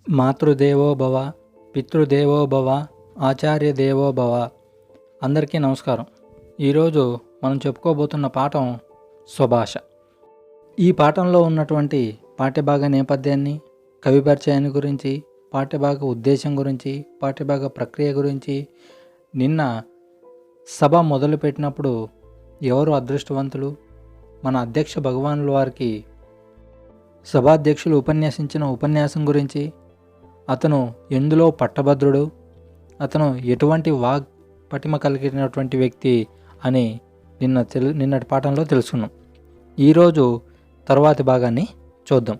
మాతృదేవో భవ, పితృదేవో భవ, ఆచార్య దేవో భవ. అందరికీ నమస్కారం. ఈరోజు మనం చెప్పుకోబోతున్న పాఠం స్వభాష. ఈ పాఠంలో ఉన్నటువంటి పాఠ్యభాగ నేపథ్యాన్ని, కవి పరిచయాన్ని గురించి, పాఠ్యభాగ ఉద్దేశం గురించి, పాఠ్యభాగ ప్రక్రియ గురించి, నిన్న సభ మొదలుపెట్టినప్పుడు ఎవరు అదృష్టవంతులు, మన అధ్యక్ష భగవానుల వారికి సభాధ్యక్షులు ఉపన్యాసించిన ఉపన్యాసం గురించి, అతను ఎందులో పట్టభద్రుడు, అతను ఎటువంటి వాగ్ పటిమ కలిగినటువంటి వ్యక్తి అని నిన్నటి పాఠంలో తెలుసుకున్నాం. ఈరోజు తర్వాతి భాగాన్ని చూద్దాం.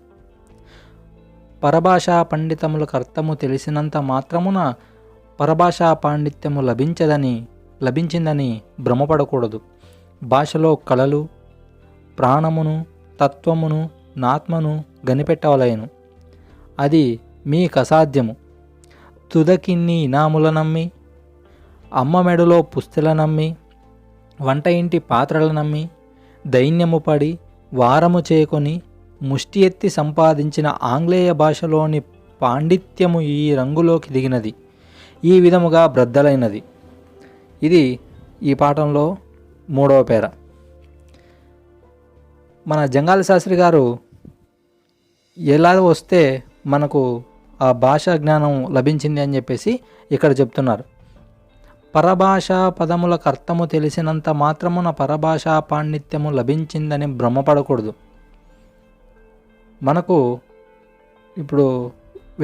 పరభాషా పండితములకు అర్థము తెలిసినంత మాత్రమున పరభాషా పాండిత్యము లభించిందని భ్రమపడకూడదు. భాషలో కళలు, ప్రాణమును, తత్వమును, నాత్మను గనిపెట్టవలయను. అది మీకు అసాధ్యము. తుదకిన్ని ఇనాముల నమ్మి, అమ్మ మెడలో పుస్తెల నమ్మి, వంట ఇంటి పాత్రల నమ్మి, దైన్యము పడి వారము చేకొని ముష్టి ఎత్తి సంపాదించిన ఆంగ్లేయ భాషలోని పాండిత్యము ఈ రంగులోకి దిగినది, ఈ విధముగా బ్రద్దలైనది. ఇది ఈ పాఠంలో 3వ పేర. మన జంగాల శాస్త్రి గారు ఎలా వస్తే మనకు ఆ భాషా జ్ఞానం లభించింది అని చెప్పేసి ఇక్కడ చెప్తున్నారు. పరభాషా పదములకు అర్థము తెలిసినంత మాత్రమున పరభాషా పాండిత్యము లభించిందని భ్రమపడకూడదు. మనకు ఇప్పుడు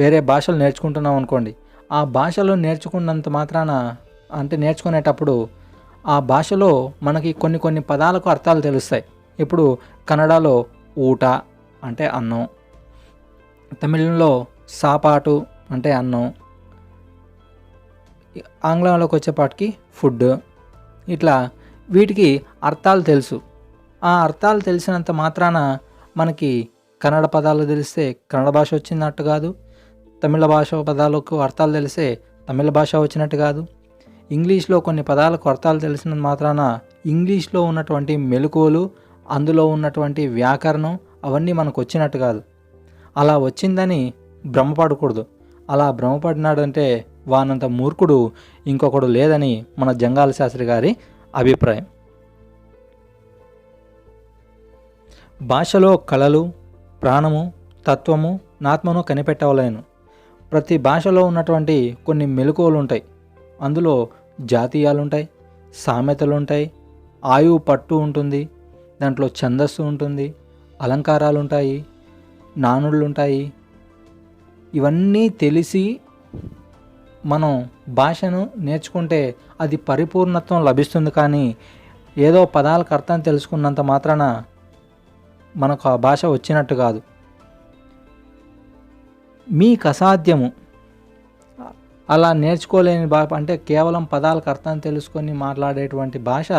వేరే భాషలు నేర్చుకుంటున్నాం అనుకోండి, ఆ భాషలో నేర్చుకున్నంత మాత్రాన నేర్చుకునేటప్పుడు ఆ భాషలో మనకి కొన్ని పదాలకు అర్థాలు తెలుస్తాయి. ఇప్పుడు కన్నడలో ఊట అంటే అన్నం, తమిళంలో సాపాటు అంటే అన్నం, ఆంగ్లంలోకి వచ్చేపాటికి ఫుడ్. ఇట్లా వీటికి అర్థాలు తెలుసు. ఆ అర్థాలు తెలిసినంత మాత్రాన మనకి కన్నడ పదాలు తెలిస్తే కన్నడ భాష వచ్చినట్టు కాదు, తమిళ భాష పదాలకు అర్థాలు తెలిస్తే తమిళ భాష వచ్చినట్టు కాదు, ఇంగ్లీష్లో కొన్ని పదాలకు అర్థాలు తెలిసినంత మాత్రాన ఇంగ్లీష్లో ఉన్నటువంటి మెలకువలు, అందులో ఉన్నటువంటి వ్యాకరణం అవన్నీ మనకు వచ్చినట్టు కాదు. అలా వచ్చిందని భ్రమపడకూడదు. అలా భ్రమపడినాడంటే వానంత మూర్ఖుడు ఇంకొకడు లేదని మన జంగాల శాస్త్రి గారి అభిప్రాయం. భాషలో కళలు, ప్రాణము, తత్వము, నాత్మను కనిపెట్టవలేను. ప్రతి భాషలో ఉన్నటువంటి కొన్ని మెలకువలు ఉంటాయి. అందులో జాతీయాలు ఉంటాయి, సామెతలు ఉంటాయి, ఆయువు పట్టు ఉంటుంది, దాంట్లో ఛందస్సు ఉంటుంది, అలంకారాలు ఉంటాయి, నానుళ్ళు ఉంటాయి. ఇవన్నీ తెలిసి మనం భాషను నేర్చుకుంటే అది పరిపూర్ణత్వం లభిస్తుంది. కానీ ఏదో పదాలకు అర్థం తెలుసుకున్నంత మాత్రాన మనకు ఆ భాష వచ్చినట్టు కాదు. మీకు అసాధ్యము. అలా నేర్చుకోలేని అంటే కేవలం పదాలకు అర్థం తెలుసుకొని మాట్లాడేటువంటి భాష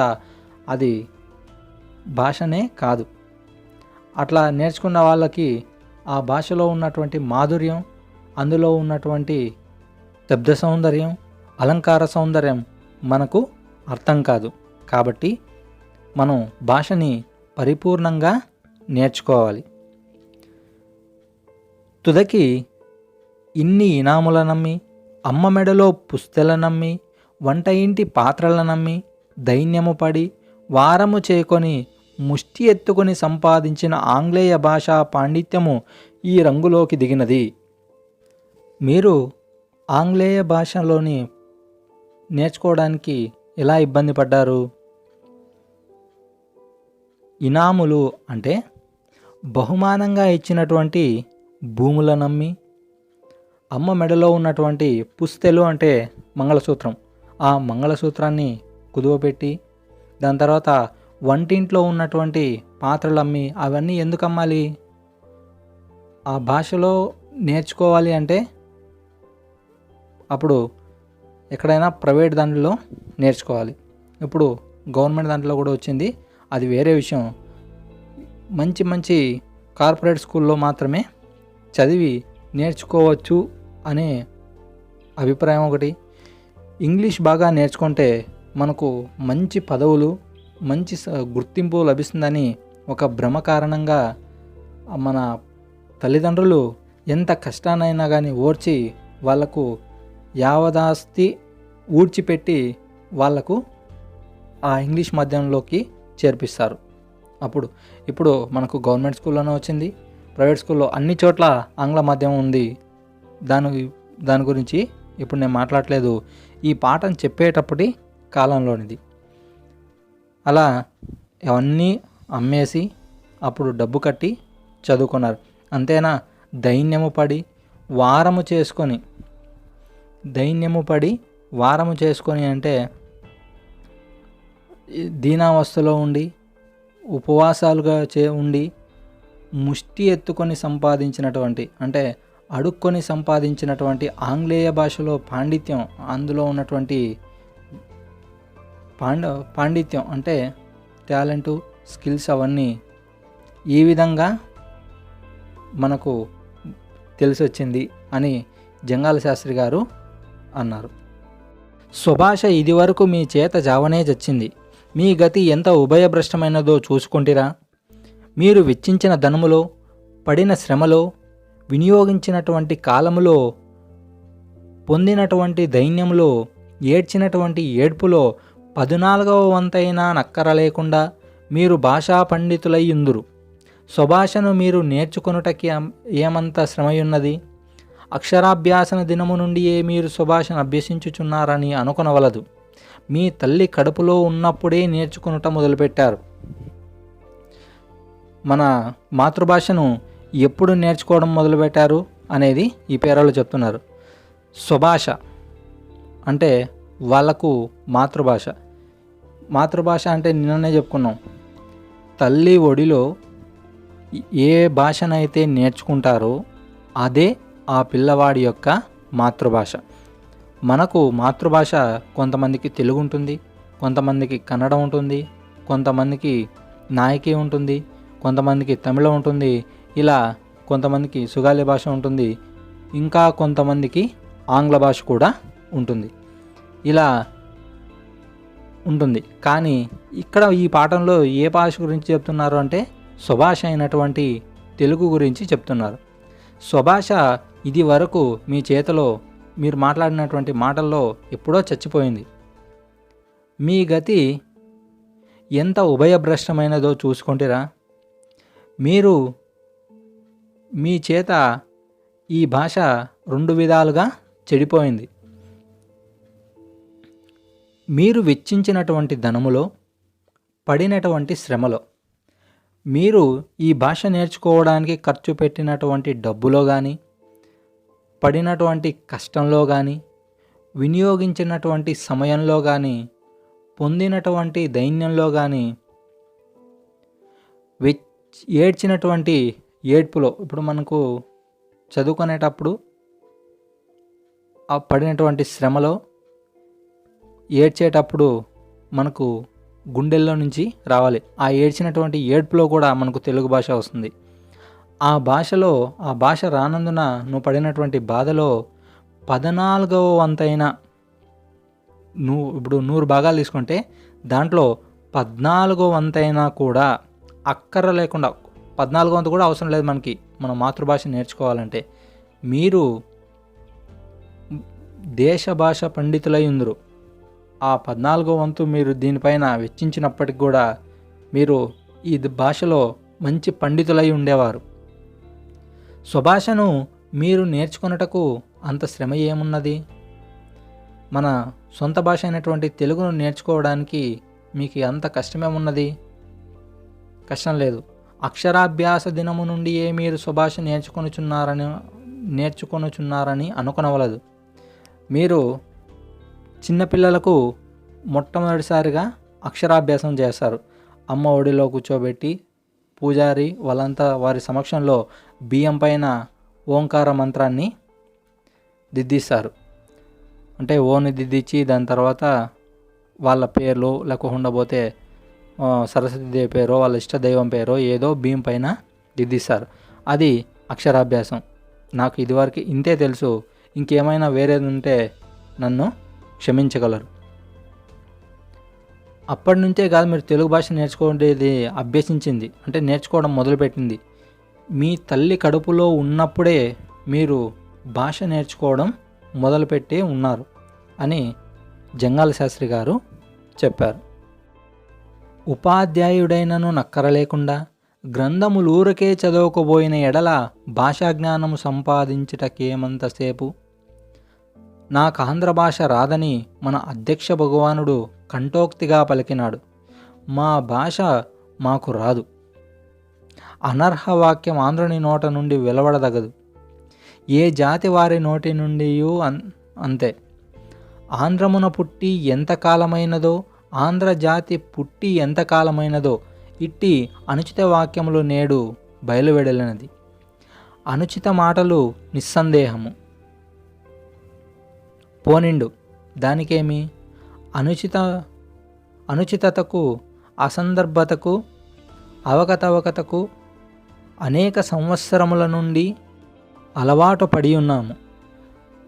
అది భాషనే కాదు. అట్లా నేర్చుకున్న వాళ్ళకి ఆ భాషలో ఉన్నటువంటి మాధుర్యం, అందులో ఉన్నటువంటి శబ్ద సౌందర్యం, అలంకార సౌందర్యం మనకు అర్థం కాదు. కాబట్టి మనం భాషని పరిపూర్ణంగా నేర్చుకోవాలి. తుదకి ఇన్ని ఇనాముల నమ్మి, అమ్మ మెడలో పుస్తెల నమ్మి, వంట ఇంటి పాత్రల నమ్మి, దైన్యము పడి వారము చేకొని ముష్టి ఎత్తుకొని సంపాదించిన ఆంగ్లేయ భాషా పాండిత్యము ఈ రంగులోకి దిగినది. మీరు ఆంగ్లేయ భాషలోని నేర్చుకోవడానికి ఎలా ఇబ్బంది పడ్డారు? ఇనాములు అంటే బహుమానంగా ఇచ్చినటువంటి భూముల నమ్మి, అమ్మ మెడలో ఉన్నటువంటి పుస్తెలు అంటే మంగళసూత్రం, ఆ మంగళసూత్రాన్ని కుదువపెట్టి, దాని తర్వాత వంటింట్లో ఉన్నటువంటి పాత్రలు అమ్మి, అవన్నీ ఎందుకు అమ్మాలి? ఆ భాషలో నేర్చుకోవాలి అంటే అప్పుడు ఎక్కడైనా ప్రైవేట్ దాంట్లో నేర్చుకోవాలి. ఇప్పుడు గవర్నమెంట్ దాంట్లో కూడా వచ్చింది, అది వేరే విషయం. మంచి కార్పొరేట్ స్కూల్లో మాత్రమే చదివి నేర్చుకోవచ్చు అనే అభిప్రాయం ఒకటి. ఇంగ్లీష్ బాగా నేర్చుకుంటే మనకు మంచి పదవులు, మంచి గుర్తింపు లభిస్తుందని ఒక భ్రమ కారణంగా మన తల్లిదండ్రులు ఎంత కష్టానైనా కానీ ఓర్చి వాళ్ళకు యావదాస్తి ఊడ్చిపెట్టి వాళ్ళకు ఆ ఇంగ్లీష్ మాధ్యమంలోకి చేర్పిస్తారు. ఇప్పుడు మనకు గవర్నమెంట్ స్కూల్లోనే వచ్చింది, ప్రైవేట్ స్కూల్లో అన్ని చోట్ల ఆంగ్ల మాధ్యమం ఉంది. దాని గురించి ఇప్పుడు నేను మాట్లాడలేదు, ఈ పాఠం చెప్పేటప్పటి కాలంలోనిది. అలా అవన్నీ అమ్మేసి అప్పుడు డబ్బు కట్టి చదువుకున్నారు. అంతేనా, దైన్యము పడి వారము చేసుకొని అంటే దీనావస్థలో ఉండి ఉపవాసాలుగా ఉండి ముష్టి ఎత్తుకొని సంపాదించినటువంటి, అంటే అడుక్కొని సంపాదించినటువంటి ఆంగ్లేయ భాషలో పాండిత్యం, అందులో ఉన్నటువంటి పాండిత్యం అంటే టాలెంటు, స్కిల్స్ అవన్నీ ఈ విధంగా మనకు తెలిసి వచ్చింది అని జంగాల శాస్త్రి గారు అన్నారు. స్వభాష ఇదివరకు మీ చేత జావనే చచ్చింది, మీ గతి ఎంత ఉభయభ్రష్టమైనదో చూసుకుంటిరా. మీరు వెచ్చించిన ధనములో, పడిన శ్రమలో, వినియోగించినటువంటి కాలములో, పొందినటువంటి దైన్యములో, ఏడ్చినటువంటి ఏడ్పులో 14వ వంతైనా నక్కర లేకుండా మీరు భాషా పండితులయ్యుందురు. స్వభాషను మీరు నేర్చుకొనుటకి ఏమంత శ్రమయున్నది? అక్షరాభ్యాసన దినము నుండియే మీరు స్వభాషను అభ్యసించుచున్నారని అనుకొనవలదు. మీ తల్లి కడుపులో ఉన్నప్పుడే నేర్చుకొనుట మొదలుపెట్టారు. మన మాతృభాషను ఎప్పుడు నేర్చుకోవడం మొదలుపెట్టారు అనేది ఈ పేరాలో చెప్తున్నారు. స్వభాష అంటే వాళ్ళకు మాతృభాష అంటే నిన్ననే చెప్పుకున్నాం, తల్లి ఒడిలో ఏ భాషనైతే నేర్చుకుంటారో అదే ఆ పిల్లవాడి యొక్క మాతృభాష. మనకు మాతృభాష కొంతమందికి తెలుగు ఉంటుంది, కొంతమందికి కన్నడ ఉంటుంది, కొంతమందికి నాయకి ఉంటుంది, కొంతమందికి తమిళం ఉంటుంది, ఇలా కొంతమందికి సుగాలి భాష ఉంటుంది, ఇంకా కొంతమందికి ఆంగ్ల భాష కూడా ఉంటుంది. ఇలా ఉంటుంది. కానీ ఇక్కడ ఈ పాఠంలో ఏ భాష గురించి చెప్తున్నారు అంటే స్వభాష అయినటువంటి తెలుగు గురించి చెప్తున్నారు. స్వభాష ఇది వరకు మీ చేతిలో మీరు మాట్లాడినటువంటి మాటల్లో ఎప్పుడో చచ్చిపోయింది. మీ గతి ఎంత ఉభయభ్రష్టమైనదో చూసుకుంటారా. మీరు మీ చేత ఈ భాష 2 విధాలుగా చెడిపోయింది. మీరు వెచ్చించినటువంటి ధనములో, పడినటువంటి శ్రమలో, మీరు ఈ భాష నేర్చుకోవడానికి ఖర్చు పెట్టినటువంటి డబ్బులో కానీ, పడినటువంటి కష్టంలో కానీ, వినియోగించినటువంటి సమయంలో కానీ, పొందినటువంటి దైన్యంలో కానీ, ఏడ్చినటువంటి ఏడ్పులో, ఇప్పుడు మనకు చదువుకునేటప్పుడు ఆ పడినటువంటి శ్రమలో, ఏడ్చేటప్పుడు మనకు గుండెల్లో నుంచి రావాలి. ఆ ఏడ్చినటువంటి ఏడ్పులో కూడా మనకు తెలుగు భాష వస్తుంది. ఆ భాష రానందున నువ్వు పడినటువంటి బాధలో 14వ వంతైనా, నువ్వు ఇప్పుడు 100 భాగాలు తీసుకుంటే దాంట్లో 14వ వంతైనా కూడా అక్కర లేకుండా, 14వ వంతు కూడా అవసరం లేదు మనకి మన మాతృభాష నేర్చుకోవాలంటే, మీరు దేశ భాష పండితులై ఉందరు. ఆ 14వ వంతు మీరు దీనిపైన వెచ్చించినప్పటికి కూడా మీరు ఈ భాషలో మంచి పండితులై ఉండేవారు. స్వభాషను మీరు నేర్చుకొనుటకు అంత శ్రమ ఏమున్నది? మన సొంత భాష అయినటువంటి తెలుగును నేర్చుకోవడానికి మీకు అంత కష్టమేమున్నది? కష్టం లేదు. అక్షరాభ్యాస దినము నుండియే మీరు స్వభాష నేర్చుకొనుచున్నారని అనుకొనవలదు. మీరు చిన్నపిల్లలకు మొట్టమొదటిసారిగా అక్షరాభ్యాసం చేస్తారు. అమ్మ ఒడిలో కూర్చోబెట్టి పూజారి వాళ్ళంతా వారి సమక్షంలో బియ్యం పైన ఓంకార మంత్రాన్ని దిద్దిస్తారు. అంటే ఓని దిద్దిచ్చి దాని తర్వాత వాళ్ళ పేర్లు లేకుండా పోతే సరస్వతీదేవి పేరో వాళ్ళ ఇష్టదైవం పేరో ఏదో బియ్యం పైన దిద్దిస్తారు. అది అక్షరాభ్యాసం. నాకు ఇదివరకు ఇంతే తెలుసు, ఇంకేమైనా వేరేది ఉంటే నన్ను క్షమించగలరు. అప్పటి నుంచే కాదు మీరు తెలుగు భాష నేర్చుకోవడేది అభ్యసించింది, అంటే నేర్చుకోవడం మొదలుపెట్టింది మీ తల్లి కడుపులో ఉన్నప్పుడే మీరు భాష నేర్చుకోవడం మొదలుపెట్టి ఉన్నారు అని జంగాల శాస్త్రి గారు చెప్పారు. ఉపాధ్యాయుడైనను నక్కరలేకుండా గ్రంథములూరకే చదవకపోయిన ఎడల భాషాజ్ఞానము సంపాదించుటకేమంతసేపు. నాకు ఆంధ్ర భాష రాదని మన అధ్యక్ష భగవానుడు కంఠోక్తిగా పలికినాడు. మా భాష మాకు రాదు. అనర్హ వాక్యం ఆంధ్రుని నోట నుండి వెలువడదగదు. ఏ జాతి వారి నోటి నుండి అంతే. ఆంధ్రమున పుట్టి ఎంతకాలమైనదో, ఆంధ్ర జాతి పుట్టి ఎంతకాలమైనదో ఇట్టి అనుచిత వాక్యములు నేడు బయలువెడలినది. అనుచిత మాటలు నిస్సందేహము. పోనిండు దానికేమి. అనుచితతకు, అసందర్భతకు, అవకతవకతకు అనేక సంవత్సరముల నుండి అలవాటు పడి ఉన్నాము.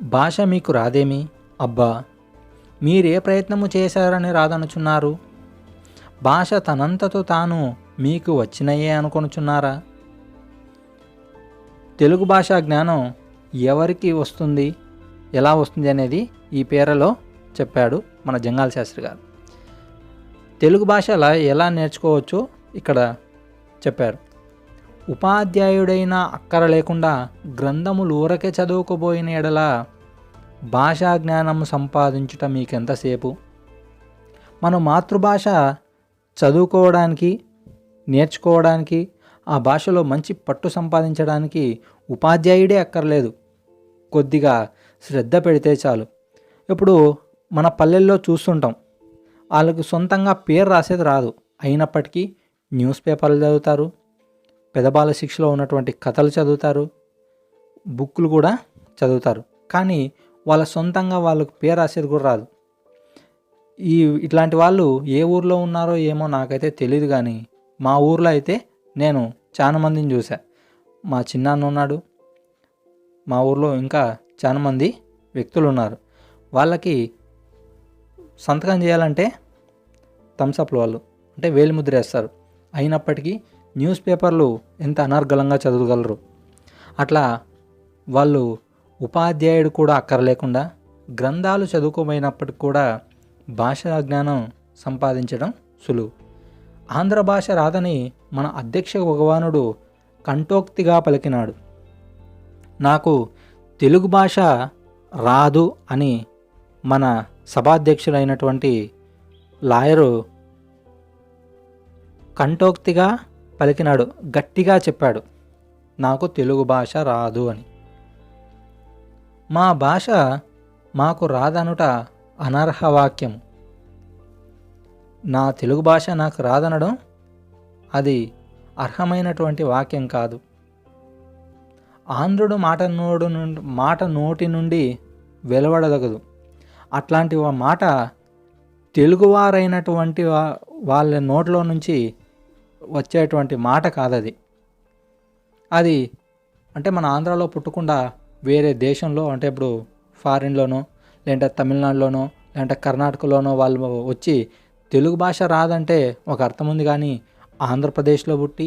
భాష మీకు రాదేమి? అబ్బా, మీరే ప్రయత్నము చేశారని రాదనుచున్నారు? భాష తనంతతో తాను మీకు వచ్చినయే అనుకొనుచున్నారా? తెలుగు భాషా జ్ఞానం ఎవరికి వస్తుంది, ఎలా వస్తుంది అనేది ఈ పేరలో చెప్పాడు మన జంగాల శాస్త్రి గారు. తెలుగు భాష ఎలా నేర్చుకోవచ్చో ఇక్కడ చెప్పారు. ఉపాధ్యాయుడైన అక్కర లేకుండా గ్రంథములు ఊరకే చదువుకోబోయిన ఎడల భాషా జ్ఞానం సంపాదించుట మీకెంతసేపు. మన మాతృభాష చదువుకోవడానికి, నేర్చుకోవడానికి, ఆ భాషలో మంచి పట్టు సంపాదించడానికి ఉపాధ్యాయుడే అక్కర్లేదు. కొద్దిగా శ్రద్ధ పెడితే చాలు. ఇప్పుడు మన పల్లెల్లో చూస్తుంటాం, వాళ్ళకు సొంతంగా పేరు రాసేది రాదు, అయినప్పటికీ న్యూస్ పేపర్లు చదువుతారు, పెదబాల శిక్షలో ఉన్నటువంటి కథలు చదువుతారు, బుక్కులు కూడా చదువుతారు. కానీ వాళ్ళ సొంతంగా వాళ్ళకు పేరు రాసేది కూడా రాదు. ఇట్లాంటి వాళ్ళు ఏ ఊర్లో ఉన్నారో ఏమో నాకైతే తెలియదు, కానీ మా ఊర్లో అయితే నేను చాలా మందిని చూసా. మా చిన్నాన్న ఉన్నాడు, మా ఊర్లో ఇంకా చాలామంది వ్యక్తులు ఉన్నారు. వాళ్ళకి సంతకం చేయాలంటే థమ్సప్లు వాళ్ళు అంటే వేలిముద్ర వేస్తారు. అయినప్పటికీ న్యూస్ పేపర్లు ఎంత అనర్గళంగా చదవగలరు. అట్లా వాళ్ళు ఉపాధ్యాయుడు కూడా అక్కర్లేకుండా గ్రంథాలు చదువుకోమైనప్పటికి కూడా భాషా జ్ఞానం సంపాదించడం సులువు. ఆంధ్ర భాష రాదని మన అధ్యక్ష భగవానుడు కంఠోక్తిగా పలికినాడు. నాకు తెలుగు భాష రాదు అని మన సభాధ్యక్షుడైనటువంటి లాయరు కంఠోక్తిగా పలికినాడు, గట్టిగా చెప్పాడు, నాకు తెలుగు భాష రాదు అని. మా భాష మాకు రాదనుట అనర్హ వాక్యం. నా తెలుగు భాష నాకు రాదనడం అది అర్హమైనటువంటి వాక్యం కాదు. ఆంధ్రుడు మాట నోటి నుండి వెలువడదగదు. అట్లాంటి మాట తెలుగువారైనటువంటి వాళ్ళ నోట్లో నుంచి వచ్చేటువంటి మాట కాదది. అది అంటే మన ఆంధ్రాలో పుట్టకుండా వేరే దేశంలో, అంటే ఇప్పుడు ఫారిన్లోనో లేదంటే తమిళనాడులోనో లేదంటే కర్ణాటకలోనో వాళ్ళు వచ్చి తెలుగు భాష రాదంటే ఒక అర్థం ఉంది. కానీ ఆంధ్రప్రదేశ్లో పుట్టి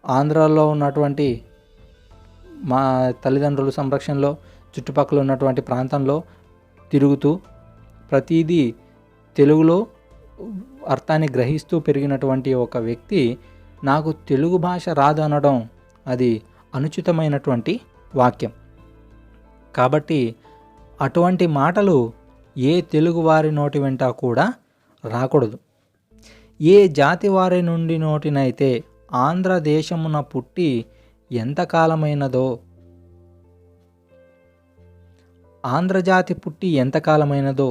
ఆంధ్రాలో ఉన్నటువంటి మా తల్లిదండ్రుల సంరక్షణలో చుట్టుపక్కల ఉన్నటువంటి ప్రాంతంలో తిరుగుతూ ప్రతిదీ తెలుగులో అర్థాన్ని గ్రహిస్తూ పెరిగినటువంటి ఒక వ్యక్తి నాకు తెలుగు భాష రాదు అనడం అది అనుచితమైనటువంటి వాక్యం. కాబట్టి అటువంటి మాటలు ఏ తెలుగు వారి నోటి వెంట కూడా రాకూడదు. ఏ జాతి వారి నుండి నోటినైతే ఆంధ్రదేశమున పుట్టి ఎంతకాలమైనదో, ఆంధ్రజాతి పుట్టి ఎంతకాలమైనదో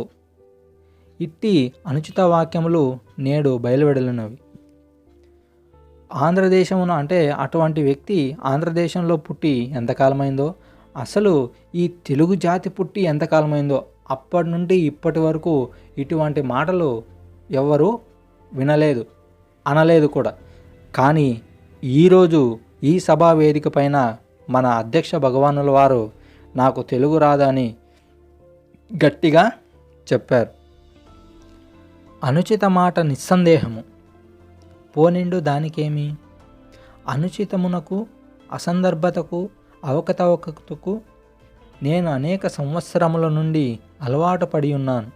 ఇట్టి అనుచిత వాక్యములు నేడు బయలువెడలినవి. ఆంధ్రదేశమున అంటే అటువంటి వ్యక్తి ఆంధ్రదేశంలో పుట్టి ఎంతకాలమైందో, అసలు ఈ తెలుగు జాతి పుట్టి ఎంతకాలమైందో, అప్పటి నుండి ఇప్పటి వరకు ఇటువంటి మాటలు ఎవ్వరూ వినలేదు, అనలేదు కూడా. కానీ ఈరోజు ఈ సభా వేదిక పైన మన అధ్యక్ష భగవానుల వారు నాకు తెలుగు రాదని గట్టిగా చెప్పారు. అనుచిత మాట నిస్సందేహము. పోనిండు దానికేమి. అనుచితమునకు, అసందర్భతకు, అవకతవకకు నేను అనేక సంవత్సరముల నుండి అలవాటు పడి ఉన్నాను.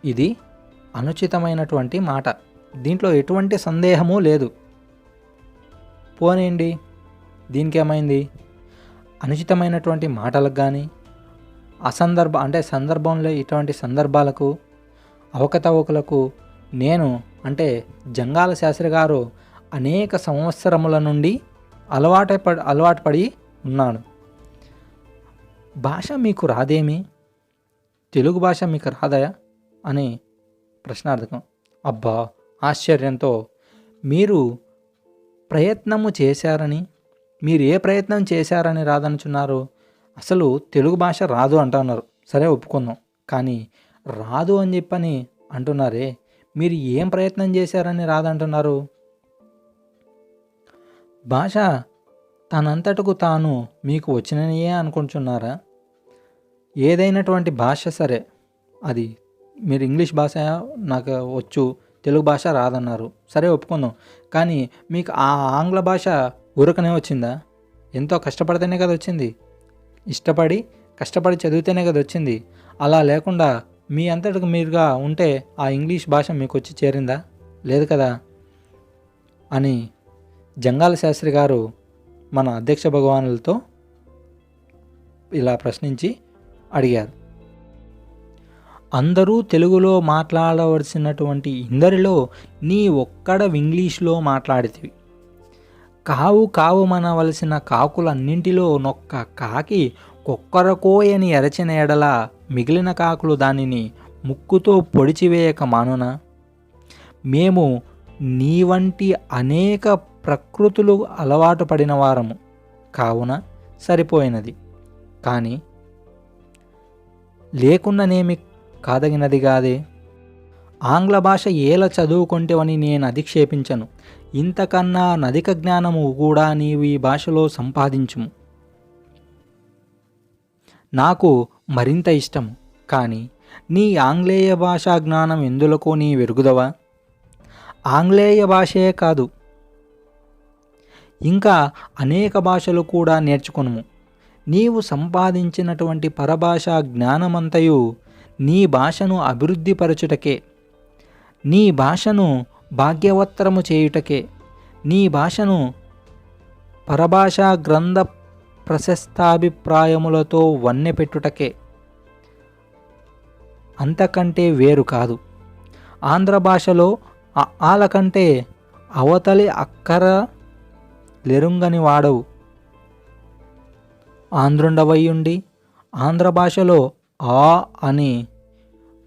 ఇది అనుచితమైనటువంటి మాట, దీంట్లో ఎటువంటి సందేహము లేదు. పోనీయండి, దీనికేమైంది? అనుచితమైనటువంటి మాటలకు కానీ సందర్భంలో ఇటువంటి సందర్భాలకు అవకతవకలకు నేను జంగాల శాస్త్రి గారు అనేక సంవత్సరముల నుండి అలవాటు పడి ఉన్నాను. భాష మీకు రాదేమి? తెలుగు భాష మీకు రాదయా అని ప్రశ్నార్థకం. అబ్బా, ఆశ్చర్యంతో మీరు ప్రయత్నము చేశారని, మీరు ఏ ప్రయత్నం చేశారని రాదనుచున్నారు? అసలు తెలుగు భాష రాదు అంటున్నారు. సరే, ఒప్పుకుందాం. కానీ రాదు అని చెప్పని అంటున్నారే, మీరు ఏం ప్రయత్నం చేశారని రాదంటున్నారు? భాష తనంతటకు తాను మీకు వచ్చినయే అనుకుంటున్నారా? ఏదైనటువంటి భాష సరే, అది మీరు ఇంగ్లీష్ భాష నాకు వచ్చు, తెలుగు భాష రాదన్నారు. సరే, ఒప్పుకుందాం. కానీ మీకు ఆ ఆంగ్ల భాష ఊరకనే వచ్చిందా? ఎంతో కష్టపడితేనే కదా వచ్చింది. ఇష్టపడి కష్టపడి చదివితేనే కదా వచ్చింది. అలా లేకుండా మీ అంతటికి మీరుగా ఉంటే ఆ ఇంగ్లీష్ భాష మీకు వచ్చి చేరిందా? లేదు కదా అని జంగాల శాస్త్రి గారు మన అధ్యక్ష భగవానులతో ఇలా ప్రశ్నించి అడిగారు. అందరూ తెలుగులో మాట్లాడవలసినటువంటి ఇందరిలో నీ ఒక్కడ ఇంగ్లీష్లో మాట్లాడితివి. కావు మనవలసిన కాకులన్నింటిలో నొక్క కాకి కొక్కరకోయని ఎరచిన ఎడల మిగిలిన కాకులు దానిని ముక్కుతో పొడిచివేయక మానునా? మేము నీ వంటి అనేక ప్రకృతులు అలవాటు పడిన వారము కావున సరిపోయినది. కానీ లేకున్ననేమి కాదగినది కాదే. ఆంగ్ల భాష ఏల చదువుకుంటేవని నేను అధిక్షేపించను. ఇంతకన్నా నధిక జ్ఞానము కూడా నీవు ఈ భాషలో సంపాదించుము. నాకు మరింత ఇష్టము. కానీ నీ ఆంగ్లేయ భాషా జ్ఞానం ఎందులకు నీ వెరుగుదవా? ఆంగ్లేయ భాషే కాదు, ఇంకా అనేక భాషలు కూడా నేర్చుకొనుము. నీవు సంపాదించినటువంటి పరభాషా జ్ఞానమంతయు నీ భాషను అభివృద్ధిపరచుటకే, నీ భాషను భాగ్యవత్తరము చేయుటకే, నీ భాషను పరభాషా గ్రంథ ప్రశస్తాభిప్రాయములతో వన్నెపెట్టుటకే, అంతకంటే వేరు కాదు. ఆంధ్ర భాషలో ఆల కంటే అవతలి అక్కర లెరుంగని వాడవు. ఆంధ్రుండవయ్యుండి ఆంధ్ర భాషలో ఆ అని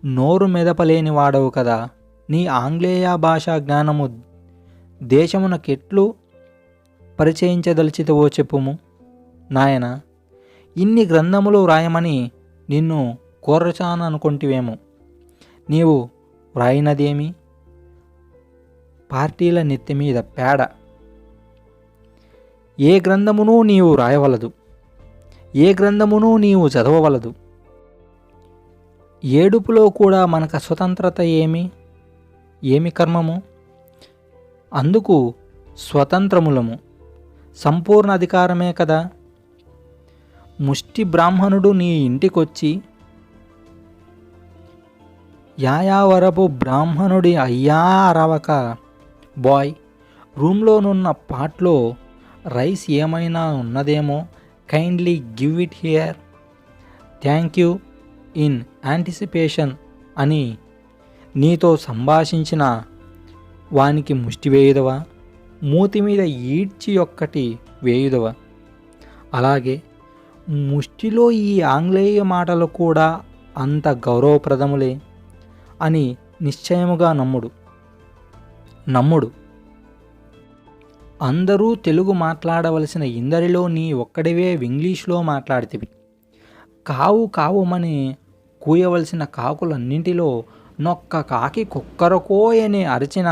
నోరు మెదపలేని వాడవు కదా. నీ ఆంగ్లేయ భాషా జ్ఞానము దేశమునకెట్లు పరిచయించదలిచితవో చెప్పుము నాయన. ఇన్ని గ్రంథములు వ్రాయమని నిన్ను కోరచాననుకొంటివేమో. నీవు వ్రాయినదేమి? పార్టీల నెత్తిమీద పేడ. ఏ గ్రంథమును నీవు రాయవలదు, ఏ గ్రంథమును నీవు చదవవలదు. ఏడుపులో కూడా మనకు స్వతంత్రత ఏమి కర్మము? అందుకు స్వతంత్రములము, సంపూర్ణ అధికారమే కదా. ముష్టి బ్రాహ్మణుడు నీ ఇంటికొచ్చి యాయావరపు బ్రాహ్మణుడి అయ్యా అరవక, బాయ్ రూమ్లోనున్న పాట్లో రైస్ ఏమైనా ఉన్నదేమో, kindly give it here, thank you in anticipation అని నీతో సంభాషించిన వానికి ముష్టి వేయుదవా? మూతి మీద ఈడ్చి ఒక్కటి వేయుదవా? అలాగే ముష్టిలో ఈ ఆంగ్లేయ మాటలు కూడా అంత గౌరవప్రదములే అని నిశ్చయముగా నమ్ముడు. అందరూ తెలుగు మాట్లాడవలసిన ఇందరిలో నీ ఒక్కడివే ఇంగ్లీష్లో మాట్లాడితివి. కావుమని కూయవలసిన కాకులన్నింటిలో నొక్క కాకి కుక్కరకోయని అరిచిన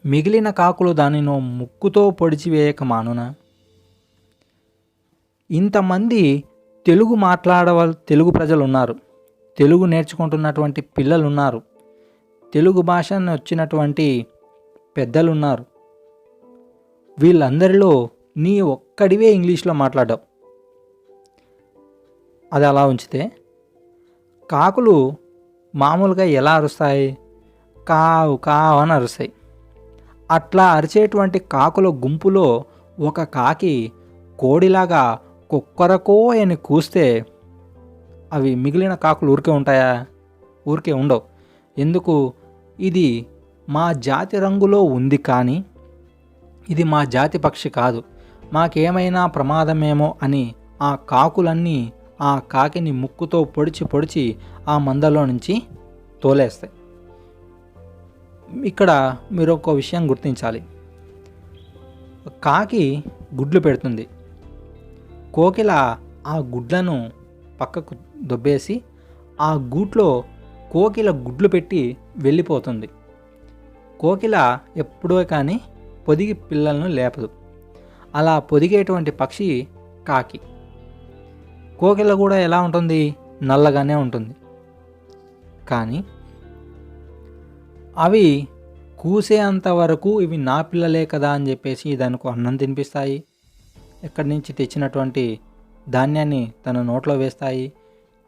మిగిలిన కాకులు దానినో ముక్కుతో పొడిచివేయక మానునా? ఇంతమంది తెలుగు ప్రజలు ఉన్నారు, తెలుగు నేర్చుకుంటున్నటువంటి పిల్లలున్నారు, తెలుగు భాషను వచ్చినటువంటి పెద్దలున్నారు. వీళ్ళందరిలో నీ ఒక్కడివే ఇంగ్లీష్లో మాట్లాడవు. అది అలా ఉంచితే కాకులు మామూలుగా ఎలా అరుస్తాయి? కావు కావు అని అరుస్తాయి. అట్లా అరిచేటువంటి కాకుల గుంపులో ఒక కాకి కోడిలాగా కుక్కరకో అని కూస్తే అవి మిగిలిన కాకులు ఊరికే ఉంటాయా? ఊరికే ఉండవు. ఎందుకు? ఇది మా జాతి రంగులో ఉంది, కానీ ఇది మా జాతి పక్షి కాదు, మాకేమైనా ప్రమాదమేమో అని ఆ కాకులన్నీ ఆ కాకిని ముక్కుతో పొడిచి పొడిచి ఆ మందలో నుంచి తోలేస్తాయి. ఇక్కడ మీరు ఒక విషయం గుర్తించాలి. కాకి గుడ్లు పెడుతుంది. కోకిల ఆ గుడ్లను పక్కకు దొబ్బేసి ఆ గూట్లో కోకిల గుడ్లు పెట్టి వెళ్ళిపోతుంది. కోకిల ఎప్పుడో కానీ పొదిగి పిల్లలను లేపదు. అలా పొదిగేటువంటి పక్షి కాకి. కోకిల కూడా ఎలా ఉంటుంది? నల్లగానే ఉంటుంది. కానీ అవి కూసేంత వరకు ఇవి నా పిల్లలే కదా అని చెప్పేసి దానికి అన్నం తినిపిస్తాయి. ఎక్కడి నుంచి తెచ్చినటువంటి ధాన్యాన్ని తన నోట్లో వేస్తాయి.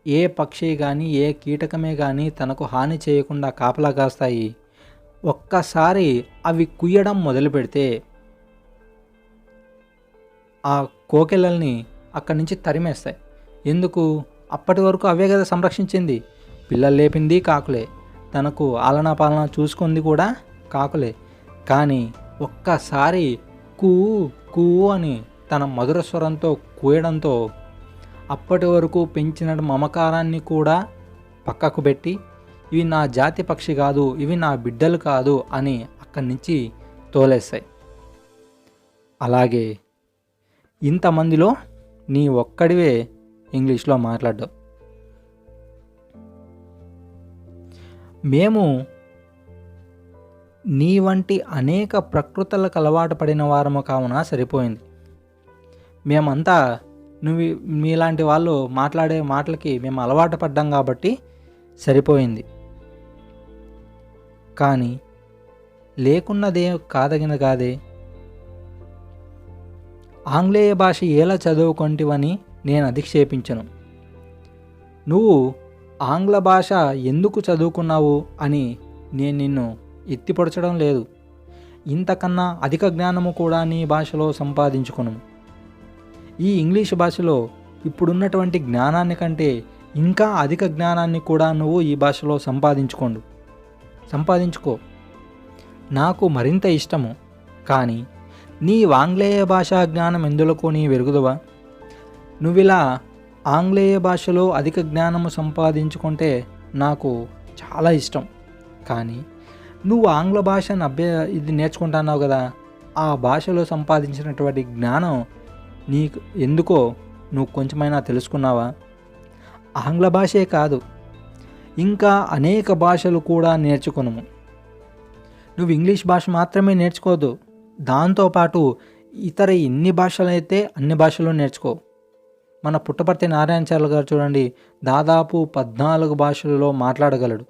ఏ పక్షి కానీ ఏ కీటకమే కానీ తనకు హాని చేయకుండా కాపలా కాస్తాయి. ఒక్కసారి అవి కుయ్యడం మొదలు పెడితే ఆ కోకిలల్ని అక్కడి నుంచి తరిమేస్తాయి. ఎందుకు? అప్పటి వరకు అవే కదా సంరక్షించింది. పిల్లలు లేపింది కాకులే, తనకు ఆలనా పాలన చూసుకుంది కూడా కాకులే. కానీ ఒక్కసారి కూ కూ అని తన మధుర స్వరంతో కూయడంతో అప్పటి వరకు పెంచిన మమకారాన్ని కూడా పక్కకు పెట్టి ఇవి నా జాతి పక్షి కాదు, ఇవి నా బిడ్డలు కాదు అని అక్కడి నుంచి తోలేస్తాయి. అలాగే ఇంతమందిలో నీ ఒక్కడివే ఇంగ్లీష్లో మాట్లాడ్డావు. మేము నీ వంటి అనేక ప్రకృతులకు అలవాటు పడిన వారము కావున సరిపోయింది. మేమంతా మీలాంటి వాళ్ళు మాట్లాడే మాటలకి మేము అలవాటు పడ్డాం కాబట్టి సరిపోయింది. కానీ లేకున్నదే కాదగిన కాదే. ఆంగ్లేయ భాష ఎలా చదువుకొంటివని నేను అధిక్షేపించను. నువ్వు ఆంగ్ల భాష ఎందుకు చదువుకున్నావు అని నేను నిన్ను ఎత్తిపొడచడం లేదు. ఇంతకన్నా అధిక జ్ఞానము కూడా నీ భాషలో సంపాదించుకును. ఈ ఇంగ్లీష్ భాషలో ఇప్పుడున్నటువంటి జ్ఞానాన్ని కంటే ఇంకా అధిక జ్ఞానాన్ని కూడా నువ్వు ఈ భాషలో సంపాదించుకో. నాకు మరింత ఇష్టము. కానీ నీ ఆంగ్లేయ భాషా జ్ఞానం ఎందులకు నీ వెరుగుదువా? నువ్విలా ఆంగ్లేయ భాషలో అధిక జ్ఞానము సంపాదించుకుంటే నాకు చాలా ఇష్టం. కానీ నువ్వు ఆంగ్ల భాషను ఇది నేర్చుకుంటున్నావు కదా, ఆ భాషలో సంపాదించినటువంటి జ్ఞానం నీకు ఎందుకో నువ్వు కొంచెమైనా తెలుసుకున్నావా? ఆంగ్ల భాషే కాదు, ఇంకా అనేక భాషలు కూడా నేర్చుకును. నువ్వు ఇంగ్లీష్ భాష మాత్రమే నేర్చుకోవద్దు, దాంతోపాటు ఇతర ఎన్ని భాషలైతే అన్ని భాషలు నేర్చుకో. మన పుట్టపర్తి నారాయణచార్యులు గారు చూడండి, దాదాపు 14 భాషలలో మాట్లాడగలడు.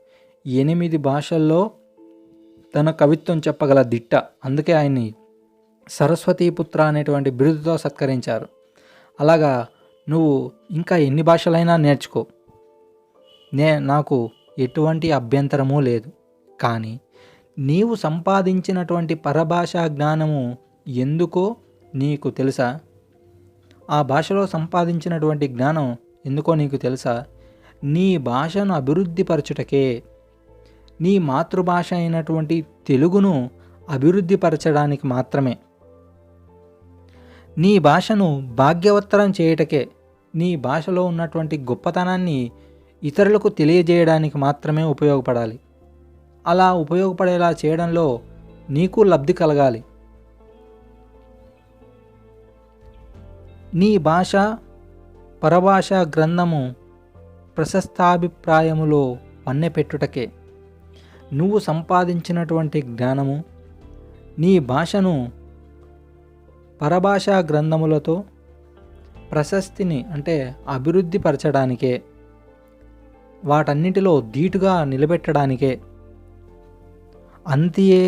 8 భాషల్లో తన కవిత్వం చెప్పగల దిట్ట. అందుకే ఆయన్ని సరస్వతీపుత్ర అనేటువంటి బిరుదుతో సత్కరించారు. అలాగా నువ్వు ఇంకా ఎన్ని భాషలైనా నేర్చుకో, నాకు ఎటువంటి అభ్యంతరమూ లేదు. కానీ నీవు సంపాదించినటువంటి పరభాషా జ్ఞానము ఎందుకో నీకు తెలుసా? ఆ భాషలో సంపాదించినటువంటి జ్ఞానం ఎందుకో నీకు తెలుసా? నీ భాషను అభివృద్ధిపరచుటకే, నీ మాతృభాష అయినటువంటి తెలుగును అభివృద్ధిపరచడానికి మాత్రమే, నీ భాషను భాగ్యవత్తరం చేయుటకే, నీ భాషలో ఉన్నటువంటి గొప్పతనాన్ని ఇతరులకు తెలియజేయడానికి మాత్రమే ఉపయోగపడాలి. అలా ఉపయోగపడేలా చేయడంలో నీకు లబ్ధి కలగాలి. నీ భాష పరభాషా గ్రంథము ప్రశస్తాభిప్రాయములో వన్నెపెట్టుటకే నువ్వు సంపాదించినటువంటి జ్ఞానము నీ భాషను పరభాషా గ్రంథములతో ప్రశస్తిని అంటే అభివృద్ధి పరచడానికే, వాటన్నిటిలో ధీటుగా నిలబెట్టడానికే. అంతియే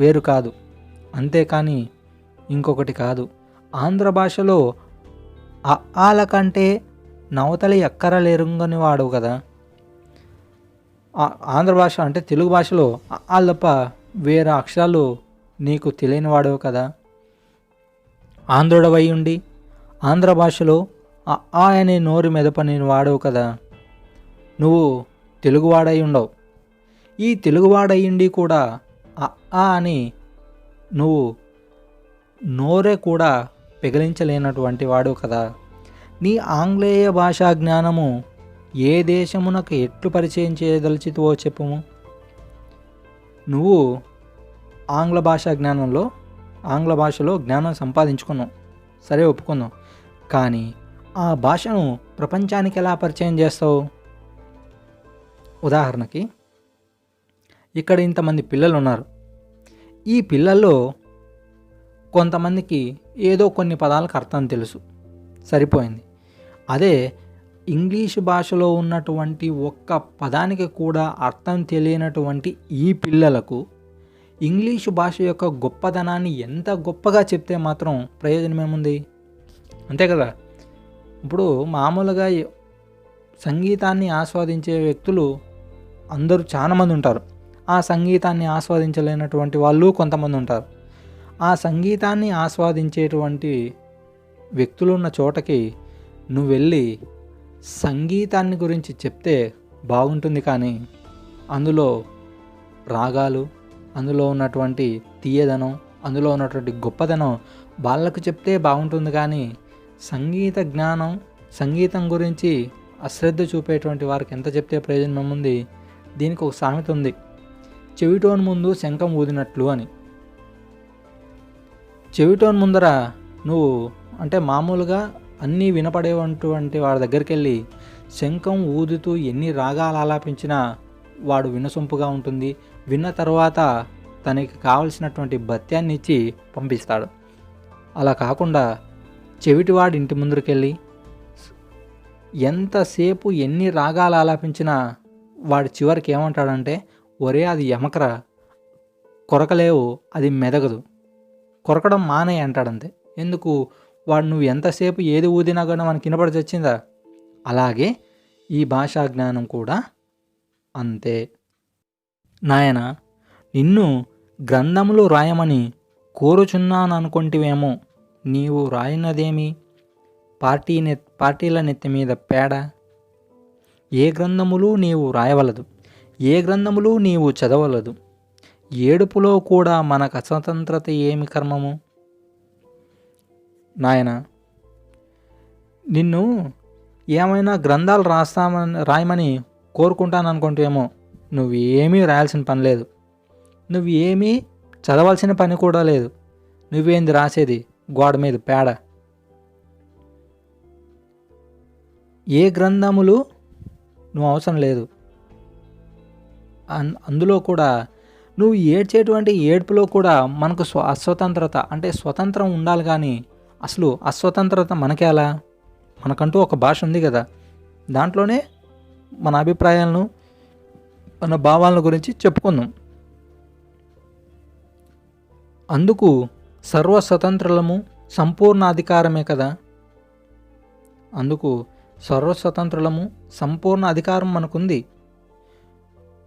వేరు కాదు. అంతేకాని ఇంకొకటి కాదు. ఆంధ్ర భాషలో ఆల కంటే నవతలి ఎక్కరలేరుంగని వాడు కదా. ఆంధ్ర భాష అంటే తెలుగు భాషలో ఆలు తప్ప వేరే అక్షరాలు నీకు తెలియని వాడవు కదా. ఆంధ్రుడవై ఉండి ఆంధ్ర భాషలో ఆ అనే నోరు మెదపని వాడవు కదా. నువ్వు తెలుగువాడై ఉండవు. ఈ తెలుగువాడయ్యుండి కూడా ఆ అని నువ్వు నోరే కూడా పెగిలించలేనటువంటి వాడు కదా. నీ ఆంగ్లేయ భాషా జ్ఞానము ఏ దేశమునకు ఎట్లు పరిచయం చేయదలిచితువో చెప్పుము. నువ్వు ఆంగ్ల భాషలో జ్ఞానం సంపాదించుకున్నావు, సరే ఒప్పుకున్నావు. కానీ ఆ భాషను ప్రపంచానికి ఎలా పరిచయం చేస్తావు? ఉదాహరణకి ఇక్కడ ఇంతమంది పిల్లలు ఉన్నారు. ఈ పిల్లల్లో కొంతమందికి ఏదో కొన్ని పదాలకు అర్థం తెలుసు, సరిపోయింది. అదే ఇంగ్లీషు భాషలో ఉన్నటువంటి ఒక్క పదానికి కూడా అర్థం తెలియనటువంటి ఈ పిల్లలకు ఇంగ్లీషు భాష యొక్క గొప్పదనాన్ని ఎంత గొప్పగా చెప్తే మాత్రం ప్రయోజనం ఏముంది? అంతే కదా. ఇప్పుడు మామూలుగా సంగీతాన్ని ఆస్వాదించే వ్యక్తులు అందరూ చాలామంది ఉంటారు. ఆ సంగీతాన్ని ఆస్వాదించలేనటువంటి వాళ్ళు కొంతమంది ఉంటారు. ఆ సంగీతాన్ని ఆస్వాదించేటువంటి వ్యక్తులు ఉన్న చోటకి నువ్వు వెళ్ళి సంగీతాన్ని గురించి చెప్తే బాగుంటుంది. కానీ అందులో రాగాలు, అందులో ఉన్నటువంటి తీయదనం, అందులో ఉన్నటువంటి గొప్పదనం వాళ్ళకు చెప్తే బాగుంటుంది. కానీ సంగీత జ్ఞానం, సంగీతం గురించి అశ్రద్ధ చూపేటువంటి వారికి ఎంత చెప్తే ప్రయోజనం ఉంది? దీనికి ఒక సామెత ఉంది, చెవిటోన్ ముందు శంఖం ఊదినట్లు అని. చెవిటోన్ ముందర నువ్వు అంటే మామూలుగా అన్నీ వినపడేటువంటి వాడి దగ్గరికి వెళ్ళి శంఖం ఊదుతూ ఎన్ని రాగాలు ఆలాపించినా వాడు వినసొంపుగా ఉంటుంది. విన్న తర్వాత తనకి కావలసినటువంటి భత్యాన్ని ఇచ్చి పంపిస్తాడు. అలా కాకుండా చెవిటివాడి ఇంటి ముందరికెళ్ళి ఎంతసేపు ఎన్ని రాగాలు ఆలాపించినా వాడు చివరికి ఏమంటాడంటే, ఒరే అది ఎమకరా, కొరకలేవు, అది మెదగదు, కొరకడం మానే అంటాడంతే. ఎందుకు? వాడు నువ్వు ఎంతసేపు ఏది ఊదినా కూడా మనకి వినపడి చచ్చిందా? అలాగే ఈ భాషా జ్ఞానం కూడా అంతే. నాయన, నిన్ను గ్రంథములు రాయమని కోరుచున్నాను అనుకుంటివేమో, నీవు రాయినదేమి? పార్టీల నెత్తి మీద పేడ. ఏ గ్రంథములు నీవు రాయవలదు, ఏ గ్రంథములు నీవు చదవలదు. ఏడుపులో కూడా మనకు అస్వతంత్రత ఏమి కర్మము? నాయన, నిన్ను ఏమైనా గ్రంథాలు రాయమని కోరుకుంటాను అనుకుంటేమో, నువ్వు ఏమీ రాయాల్సిన పని లేదు, నువ్వు ఏమీ చదవాల్సిన పని కూడా లేదు. నువ్వేంది రాసేది? గోడ మీద పేడ. ఏ గ్రంథములు నువ్వు అవసరం లేదు. అందులో కూడా నువ్వు ఏడ్చేటువంటి ఏడుపులో కూడా మనకు అస్వతంత్రత అంటే స్వతంత్రం ఉండాలి. కానీ అసలు అస్వతంత్రత మనకేలా? మనకంటూ ఒక భాష ఉంది కదా, దాంట్లోనే మన అభిప్రాయాలను, మన భావాలను గురించి చెప్పుకుందాం. అందుకు సర్వస్వతంత్రులము సంపూర్ణ అధికారమే కదా. అందుకు సర్వస్వతంత్రులము సంపూర్ణ అధికారం మనకుంది.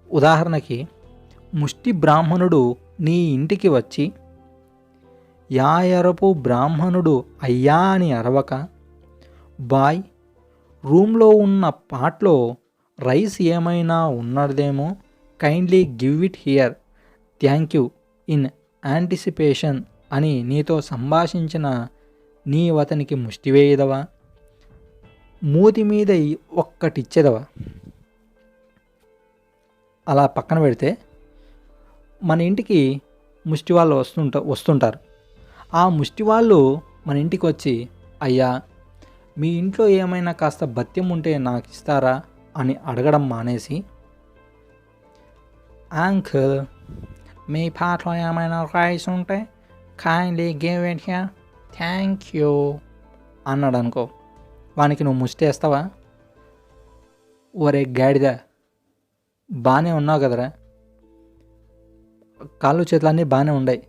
ఉదాహరణకి ముష్టి బ్రాహ్మణుడు నీ ఇంటికి వచ్చి యాయరపు బ్రాహ్మణుడు అయ్యా అని అరవక, బాయ్ రూమ్లో ఉన్న పాట్లో రైస్ ఏమైనా ఉన్నదేమో, kindly give it here, thank you in anticipation అని నీతో సంభాషించిన నీవతనికి ముష్టి వేయదవా, మూతి మీద ఒక్కటిచ్చేదవా? అలా పక్కన పెడితే మన ఇంటికి ముష్టి వాళ్ళు వస్తుంటారు. ఆ ముష్టి వాళ్ళు మన ఇంటికి వచ్చి, అయ్యా మీ ఇంట్లో ఏమైనా కాస్త భత్యం ఉంటే నాకు ఇస్తారా అని అడగడం మానేసి, అంకుల్ మీ పాటలో ఏమైనా రైస్ ఉంటే kindly give it here, thank you అన్నాడు అనుకో, వానికి నువ్వు ముష్టి వేస్తావా? ఒరే గాడిద, బాగానే ఉన్నావు కదరా, కాళ్ళు చేతులన్నీ బాగానే ఉన్నాయి,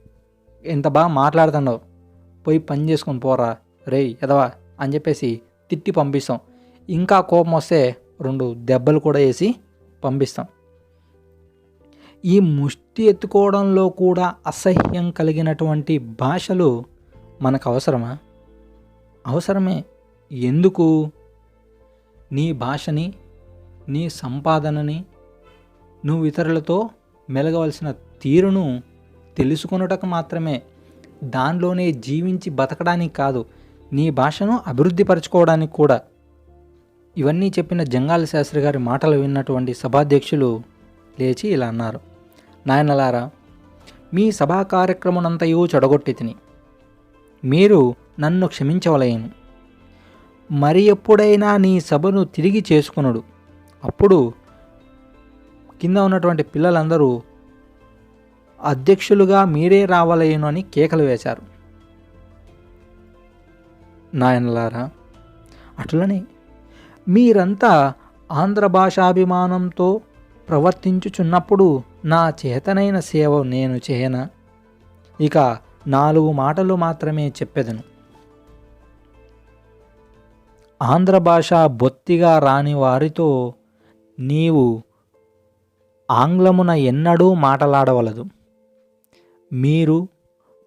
ఎంత బాగా మాట్లాడుతున్నావు, పోయి పని చేసుకొని పోరా రేయ్ ఎదవా అని చెప్పేసి తిట్టి పంపిస్తాం. ఇంకా కోపం వస్తే 2 దెబ్బలు కూడా వేసి పంపిస్తాం. ఈ ముష్టి ఎత్తుకోవడంలో కూడా అసహ్యం కలిగినటువంటి భాషలు మనకు అవసరమా? అవసరమే. ఎందుకు? నీ భాషని, నీ సంపాదనని, నువ్వు ఇతరులతో మెలగవలసిన తీరును తెలుసుకొనుటకు మాత్రమే, దానిలోనే జీవించి బతకడానికి కాదు, నీ భాషను అభివృద్ధి పరచుకోవడానికి కూడా. ఇవన్నీ చెప్పిన జంగాల శాస్త్రి గారి మాటలు విన్నటువంటి సభాధ్యక్షులు లేచి ఇలా అన్నారు: నాయనలారా, మీ సభా కార్యక్రమనంతయు చెడగొట్టి తిని మీరు నన్ను క్షమించవలయను. మరి ఎప్పుడైనా నీ సభను తిరిగి చేసుకొనుడు. అప్పుడు కింద ఉన్నటువంటి పిల్లలందరూ అధ్యక్షులుగా మీరే రావలేను అని కేకలు వేశారు. నాయనలారా, అట్లనే మీరంతా ఆంధ్ర భాషాభిమానంతో ప్రవర్తించుచున్నప్పుడు నా చేతనైన సేవ నేను చేయనా? ఇక 4 మాటలు మాత్రమే చెప్పెదను. ఆంధ్ర భాష బొత్తిగా రాని వారితో నీవు ఆంగ్లమున ఎన్నడూ మాటలాడవలదు. మీరు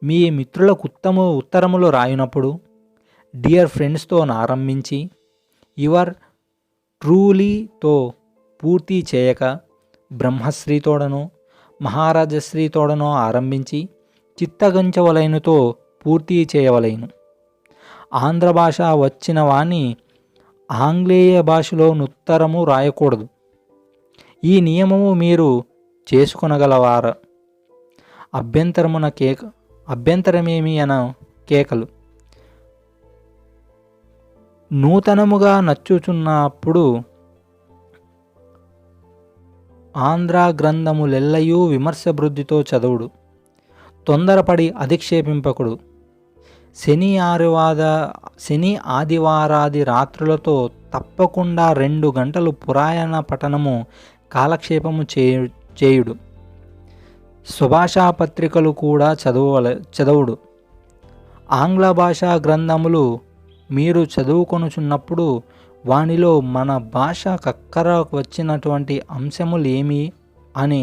మీ మిత్రులకు ఉత్తరములు రాయినప్పుడు డియర్ ఫ్రెండ్స్తో ఆరంభించి యువర్ ట్రూలీతో పూర్తి చేయక బ్రహ్మశ్రీతోడనో మహారాజశ్రీతోడనో ఆరంభించి చిత్తగంచవలైనతో పూర్తి చేయవలైను. ఆంధ్ర భాష వచ్చిన వాణ్ణి ఆంగ్లేయ భాషలో నుత్తరము రాయకూడదు. ఈ నియమము మీరు చేసుకొనగలవార? అభ్యంతరమేమి అన కేకలు. నూతనముగా నచ్చుచున్నప్పుడు ఆంధ్ర గ్రంథములెల్లయూ విమర్శబుద్ధితో చదువుడు. తొందరపడి అధిక్షేపింపకుడు. శని ఆదివారాది రాత్రులతో తప్పకుండా 2 గంటలు పురాణ పఠనము కాలక్షేపము చేయుడు. స్వభాషా పత్రికలు కూడా చదవుడు. ఆంగ్ల భాషా గ్రంథములు మీరు చదువుకొనుచున్నప్పుడు వానిలో మన భాష కక్కర వచ్చినటువంటి అంశములు ఏమి అని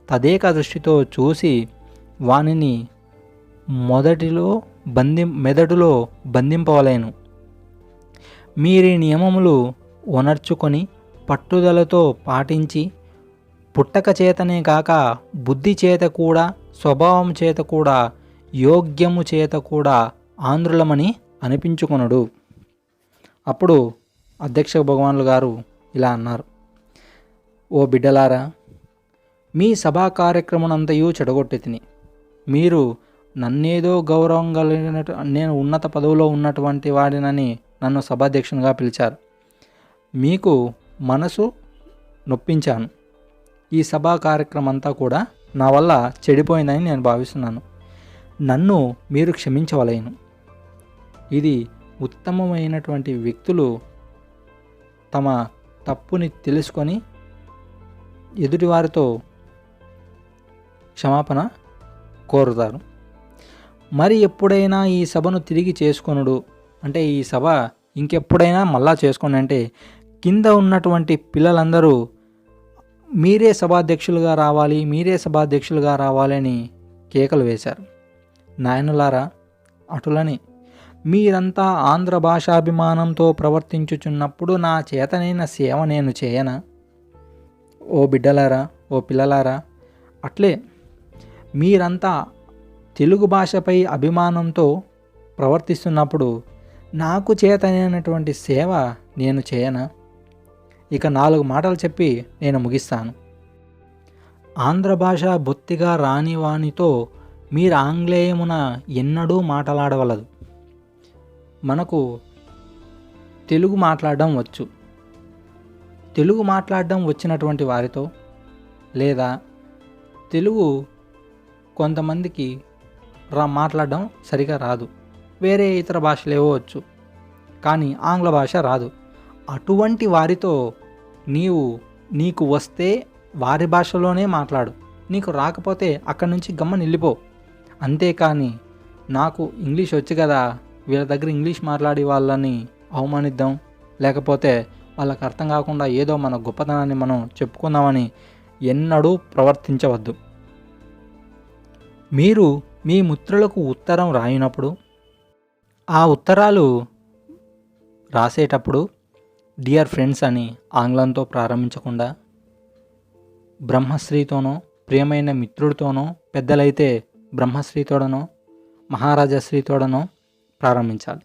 తదేక దృష్టితో చూసి వానిని మెదడులో బంధింపవలేను. మీరీ నియమములు ఒనర్చుకొని పట్టుదలతో పాటించి పుట్టక చేతనే కాక బుద్ధి చేత కూడా, స్వభావం చేత కూడా, యోగ్యము చేత కూడా ఆంధ్రులమని అనిపించుకొనుడు. అప్పుడు అధ్యక్ష భగవానులు గారు ఇలా అన్నారు: ఓ బిడ్డలారా, మీ సభా కార్యక్రమనంతయు చెడగొట్టి తిని మీరు నన్నేదో గౌరవం కలిగినట్టు, నేను ఉన్నత పదవిలో ఉన్నటువంటి వాడినని నన్ను సభాధ్యక్షునిగా పిలిచారు. మీకు మనసు నొప్పించాను. ఈ సభా కార్యక్రమం అంతా కూడా నా వల్ల చెడిపోయిందని నేను భావిస్తున్నాను. నన్ను మీరు క్షమించవలేను. ఇది ఉత్తమమైనటువంటి వ్యక్తులు తమ తప్పుని తెలుసుకొని ఎదుటివారితో క్షమాపణ కోరుతారు. మరి ఎప్పుడైనా ఈ సభను తిరిగి చేసుకొనుడు అంటే ఈ సభ ఇంకెప్పుడైనా మళ్ళా చేసుకోండి అంటే కింద ఉన్నటువంటి పిల్లలందరూ మీరే సభాధ్యక్షులుగా రావాలి, మీరే సభాధ్యక్షులుగా రావాలని కేకలు వేశారు. నాయనులారా, అటులని మీరంతా ఆంధ్ర భాషాభిమానంతో ప్రవర్తించుచున్నప్పుడు నా చేతనైన సేవ నేను చేయనా? ఓ బిడ్డలారా, ఓ పిల్లలారా, అట్లే మీరంతా తెలుగు భాషపై అభిమానంతో ప్రవర్తిస్తున్నప్పుడు నాకు చేతనైనటువంటి సేవ నేను చేయనా? ఇక 4 మాటలు చెప్పి నేను ముగిస్తాను. ఆంధ్ర భాష బొత్తిగా రాని వానితో మీరు ఆంగ్లేయమున ఎన్నడూ మాట్లాడవలదు. మనకు తెలుగు మాట్లాడడం వచ్చు. తెలుగు మాట్లాడడం వచ్చినటువంటి వారితో, లేదా తెలుగు కొంతమందికి మాట్లాడడం సరిగా రాదు, వేరే ఇతర భాషలేవో వచ్చు, కానీ ఆంగ్ల భాష రాదు. అటువంటి వారితో నీకు వస్తే వారి భాషలోనే మాట్లాడు, నీకు రాకపోతే అక్కడి నుంచి గమ్మని వెళ్ళిపో. అంతేకాని నాకు ఇంగ్లీష్ వచ్చు కదా, వీళ్ళ దగ్గర ఇంగ్లీష్ మాట్లాడి వాళ్ళని అవమానిద్దాం, లేకపోతే వాళ్ళకి అర్థం కాకుండా ఏదో మన గొప్పతనాన్ని మనం చెప్పుకుందామని ఎన్నడూ ప్రవర్తించవద్దు. మీరు మీ మిత్రులకు ఉత్తరం రాయినప్పుడు ఆ ఉత్తరాలు రాసేటప్పుడు డియర్ ఫ్రెండ్స్ అని ఆంగ్లంతో ప్రారంభించకుండా బ్రహ్మశ్రీతోనో, ప్రియమైన మిత్రుడితోనో, పెద్దలైతే బ్రహ్మశ్రీతోడనో మహారాజశ్రీతోడనో ప్రారంభించాలి.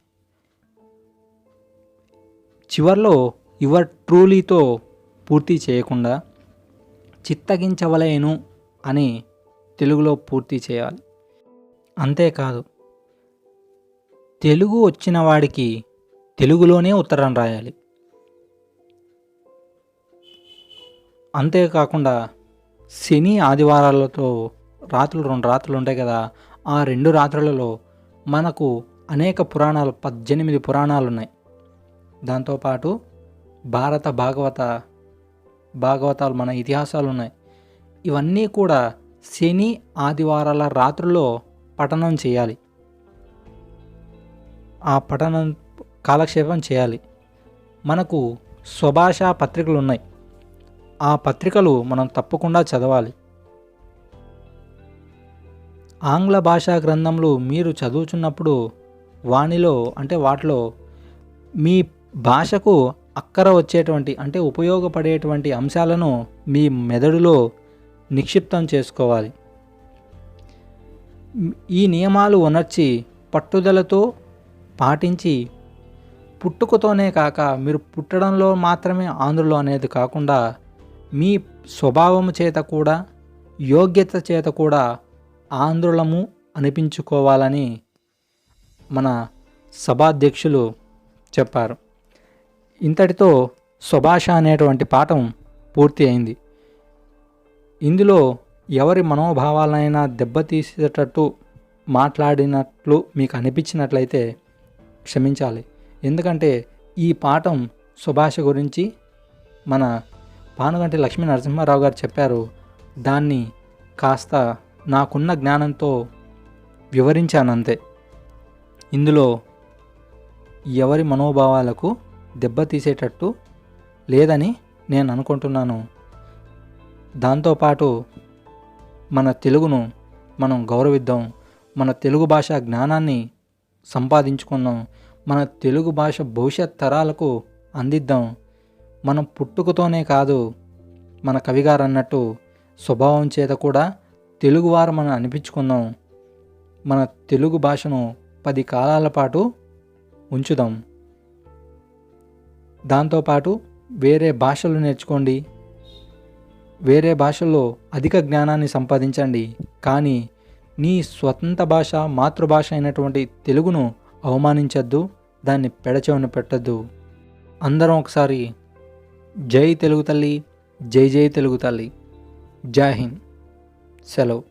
చివర్లో యువర్ ట్రూలీతో పూర్తి చేయకుండా చిత్తగించవలేను అని తెలుగులో పూర్తి చేయాలి. అంతేకాదు, తెలుగు వచ్చిన వాడికి తెలుగులోనే ఉత్తరం రాయాలి. అంతేకాకుండా శని ఆదివారాలతో రాత్రులు 2 రాత్రులు ఉంటాయి కదా, ఆ 2 రాత్రులలో మనకు అనేక పురాణాలు 18 పురాణాలు ఉన్నాయి. దాంతోపాటు భారత భాగవతాలు మన ఇతిహాసాలు ఉన్నాయి. ఇవన్నీ కూడా శని ఆదివారాల రాత్రుల్లో పఠనం చేయాలి. ఆ పఠనం కాలక్షేపం చేయాలి. మనకు స్వభాషా పత్రికలు ఉన్నాయి. ఆ పత్రికలు మనం తప్పకుండా చదవాలి. ఆంగ్ల భాషా గ్రంథములు మీరు చదువుతున్నప్పుడు వాటిలో మీ భాషకు అక్కర వచ్చేటువంటి అంటే ఉపయోగపడేటువంటి అంశాలను మీ మెదడులో నిక్షిప్తం చేసుకోవాలి. ఈ నియమాలు ఉనర్చి పట్టుదలతో పాటించి పుట్టుకతోనే కాక మీరు పుట్టడంలో మాత్రమే ఆంధ్రులు అనేది కాకుండా మీ స్వభావం చేత కూడా యోగ్యత చేత కూడా ఆంధ్రులము అనిపించుకోవాలని మన సభాధ్యక్షులు చెప్పారు. ఇంతటితో స్వభాష అనేటువంటి పాఠం పూర్తి అయింది. ఇందులో ఎవరి మనోభావాలైనా దెబ్బతీసేటట్టు మాట్లాడినట్లు మీకు అనిపించినట్లయితే క్షమించాలి. ఎందుకంటే ఈ పాఠం స్వభాష గురించి మన పానుగంటి లక్ష్మీ నరసింహారావు గారు చెప్పారు. దాన్ని కాస్త నాకున్న జ్ఞానంతో వివరించానంతే. ఇందులో ఎవరి మనోభావాలకు దెబ్బతీసేటట్టు లేదని నేను అనుకుంటున్నాను. దాంతోపాటు మన తెలుగును మనం గౌరవిద్దాం, మన తెలుగు భాష జ్ఞానాన్ని సంపాదించుకుందాం, మన తెలుగు భాష భవిష్యత్ తరాలకు అందిద్దాం. మనం పుట్టుకతోనే కాదు, మన కవిగారు అన్నట్టు స్వభావం చేత కూడా తెలుగువారు మనం అనిపించుకుందాం. మన తెలుగు భాషను 10 కాలాల పాటు ఉంచుదాం. దాంతోపాటు వేరే భాషలు నేర్చుకోండి, వేరే భాషల్లో అధిక జ్ఞానాన్ని సంపాదించండి. కానీ నీ స్వతంత్ర భాష మాతృభాష అయినటువంటి తెలుగును అవమానించద్దు, దాన్ని పెడచెవిన పెట్టద్దు. అందరం ఒకసారి జై తెలుగు తల్లి, జై జై తెలుగు తల్లి. జై హింద్. సెలవు.